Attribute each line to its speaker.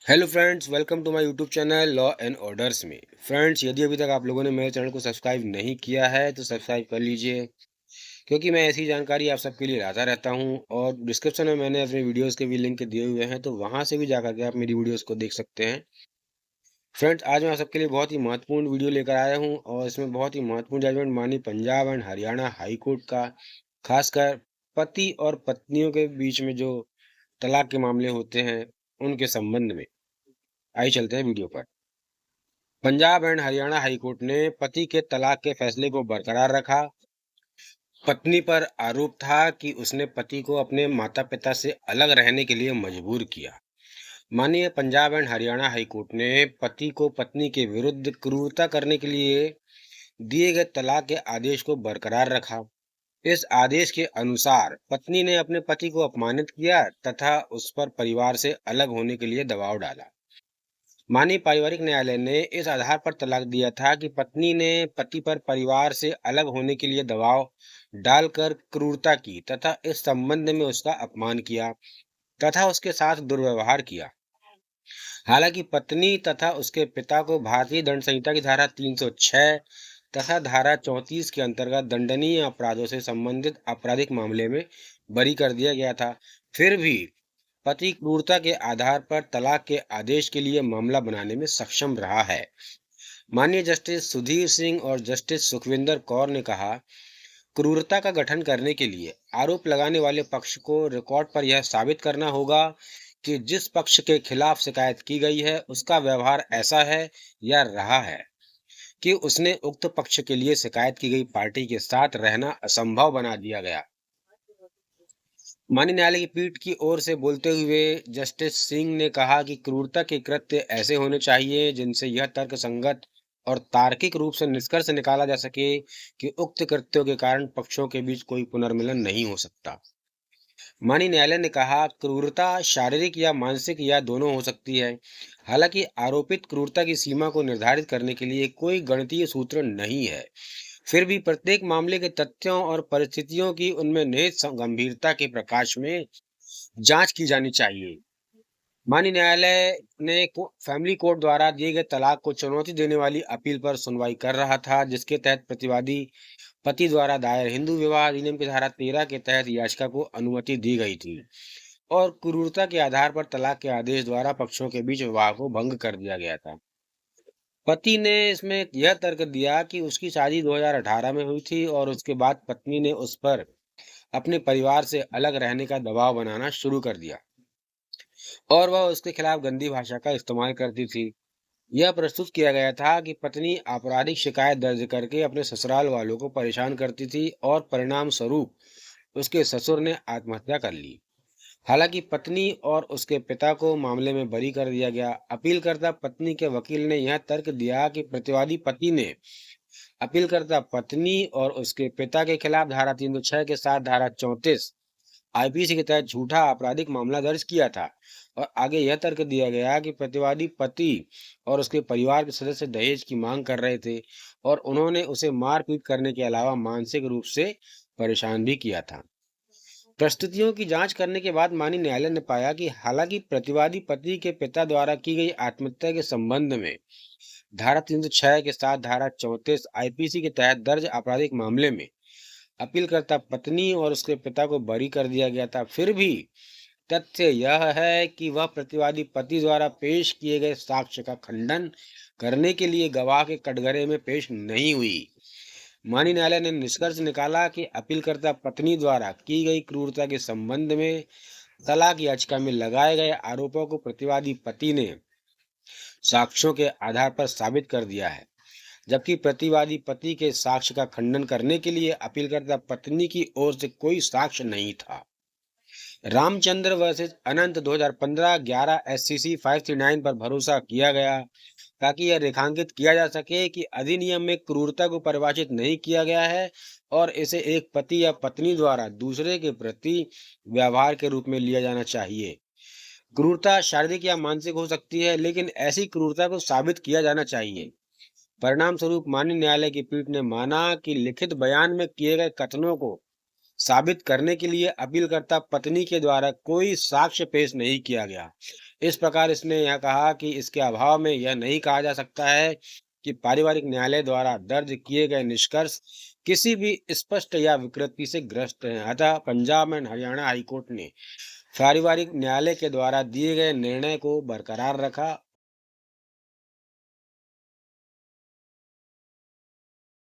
Speaker 1: Hello friends, welcome to my YouTube channel law and orders में। Friends, यदि अभी तक आप लोगों ने मेरे चैनल को सब्सक्राइब नहीं किया है तो सब्सक्राइब कर लीजिए, क्योंकि मैं ऐसी जानकारी आप सबके लिए लाता रहता हूं। और डिस्क्रिप्शन में मैंने अपने वीडियोस के भी लिंक दिए हुए हैं, तो वहां से भी जाकर के आप मेरी वीडियोस को देख सकते हैं। फ्रेंड्स, आज मैं आप सबके लिए बहुत ही महत्वपूर्ण वीडियो लेकर आया हूं, और इसमें बहुत ही महत्वपूर्ण जजमेंट मानी Punjab and Haryana high court का, खासकर पति और पत्नियों के बीच में जो तलाक के मामले होते हैं उनके संबंध में। आइए चलते हैं वीडियो पर। पंजाब एंड हरियाणा हाईकोर्ट ने पति के तलाक के फैसले को बरकरार रखा। पत्नी पर आरोप था कि उसने पति को अपने माता-पिता से अलग रहने के लिए मजबूर किया। माननीय पंजाब एंड हरियाणा हाईकोर्ट ने पति को पत्नी के विरुद्ध क्रूरता करने के लिए दिए गए तलाक के आदेश को बरकरार रखा। इस आदेश के अनुसार पत्नी ने अपने पति को अपमानित किया तथा उस पर परिवार से अलग होने के लिए दबाव डाला। माननीय पारिवारिक न्यायालय ने इस आधार पर तलाक दिया था कि पत्नी ने पति पर परिवार से अलग होने के लिए दबाव डालकर क्रूरता की तथा इस संबंध में उसका अपमान किया तथा उसके साथ दुर्व्यवहार किया। हालांकि पत्नी तथा उसके पिता को भारतीय दंड संहिता की धारा 306 तथा धारा 34 के अंतर्गत दंडनीय अपराधों से संबंधित आपराधिक मामले में बरी कर दिया गया था। फिर भी पति क्रूरता के आधार पर तलाक के आदेश के लिए मामला बनाने में सक्षम रहा है। माननीय जस्टिस सुधीर सिंह और जस्टिस सुखविंदर कौर ने कहा, क्रूरता का गठन करने के लिए आरोप लगाने वाले पक्ष को रिकॉर्ड पर यह साबित करना होगा कि जिस पक्ष के खिलाफ शिकायत की गई है उसका व्यवहार ऐसा है या रहा है कि उसने उक्त पक्ष के लिए शिकायत की गई पार्टी के साथ रहना असंभव बना दिया गया। माननीय न्यायालय की पीठ की ओर से बोलते हुए जस्टिस सिंह ने कहा कि क्रूरता के कृत्य ऐसे होने चाहिए जिनसे यह तर्कसंगत और तार्किक रूप से निष्कर्ष निकाला जा सके कि उक्त कृत्यों के कारण पक्षों के बीच कोई पुनर्मिलन नहीं हो सकता। माननीय न्यायालय ने कहा, क्रूरता शारीरिक या मानसिक या दोनों हो सकती है। हालांकि आरोपित क्रूरता की सीमा को निर्धारित करने के लिए कोई गणितीय सूत्र नहीं है। फिर भी प्रत्येक मामले के तथ्यों और परिस्थितियों की उनमें निहित गंभीरता के प्रकाश में जांच की जानी चाहिए। माननीय न्यायालय ने फैमिली कोर्ट द्वारा दिए गए तलाक को चुनौती देने वाली अपील पर सुनवाई कर रहा था, जिसके तहत प्रतिवादी पति द्वारा दायर हिंदू विवाह अधिनियम की धारा 13 के तहत याचिका को अनुमति दी गई थी और क्रूरता के आधार पर तलाक के आदेश द्वारा पक्षों के बीच विवाह को भंग कर दिया गया था। पति ने इसमें यह तर्क दिया कि उसकी शादी 2018 में हुई थी और उसके बाद पत्नी ने उस पर अपने परिवार से अलग रहने का दबाव बनाना शुरू कर दिया और वह उसके खिलाफ गंदी भाषा का इस्तेमाल करती थी। यह प्रस्तुत किया गया था कि पत्नी आपराधिक शिकायत दर्ज करके अपने ससुराल वालों को परेशान करती थी और परिणाम स्वरूप उसके ससुर ने आत्महत्या कर ली। हालांकि पत्नी और उसके पिता को मामले में बरी कर दिया गया। अपीलकर्ता पत्नी के वकील ने यह तर्क दिया कि प्रतिवादी पति ने अपीलकर्ता पत्नी और उसके पिता के खिलाफ धारा 306 के साथ धारा 34 आईपीसी के तहत झूठा आपराधिक मामला दर्ज किया था। और आगे यह तर्क दिया गया कि प्रतिवादी पति और उसके परिवार के सदस्य दहेज की मांग कर रहे थे और उन्होंने उसे मारपीट करने के अलावा मानसिक रूप से परेशान भी किया था। प्रस्तुतियों की जांच करने के बाद माननीय न्यायालय ने पाया कि हालांकि प्रतिवादी पति के पिता द्वारा की गई आत्महत्या के संबंध में धारा 306 के साथ धारा 34 आईपीसी के तहत दर्ज आपराधिक मामले में अपीलकर्ता पत्नी और उसके पिता को बरी कर दिया गया था, फिर भी तथ्य यह है कि वह प्रतिवादी पति द्वारा पेश किए गए साक्ष्य का खंडन करने के लिए गवाह के कटघरे में पेश नहीं हुई। माननीय न्यायालय ने निष्कर्ष निकाला कि अपीलकर्ता पत्नी द्वारा की गई क्रूरता के संबंध में तलाक याचिका में लगाए गए आरोपों को प्रतिवादी पति ने साक्ष्यों के आधार पर साबित कर दिया है, जबकि प्रतिवादी पति के साक्ष्य का खंडन करने के लिए अपीलकर्ता पत्नी की ओर से कोई साक्ष्य नहीं था। रामचंद्र वर्सेस अनंत 2015 11 SCC 539 पर भरोसा किया गया ताकि यह रेखांकित किया जा सके कि अधिनियम में क्रूरता को परिभाषित नहीं किया गया है और इसे एक पति या पत्नी द्वारा दूसरे के प्रति व्यवहार के रूप में लिया जाना चाहिए। क्रूरता शारीरिक या मानसिक हो सकती है, लेकिन ऐसी क्रूरता को साबित किया जाना चाहिए। परिणाम स्वरूप माननीय न्यायालय की पीठ ने माना कि लिखित बयान में किए गए कथनों को साबित करने के लिए अपीलकर्ता पत्नी के द्वारा कोई साक्ष्य पेश नहीं किया गया। इस प्रकार इसने यह कहा कि इसके अभाव में यह नहीं कहा जा सकता है कि पारिवारिक न्यायालय द्वारा दर्ज किए गए निष्कर्ष किसी भी स्पष्ट या विकृति से ग्रस्त हैं। अतः पंजाब एंड हरियाणा हाईकोर्ट ने पारिवारिक न्यायालय के द्वारा दिए गए निर्णय को बरकरार रखा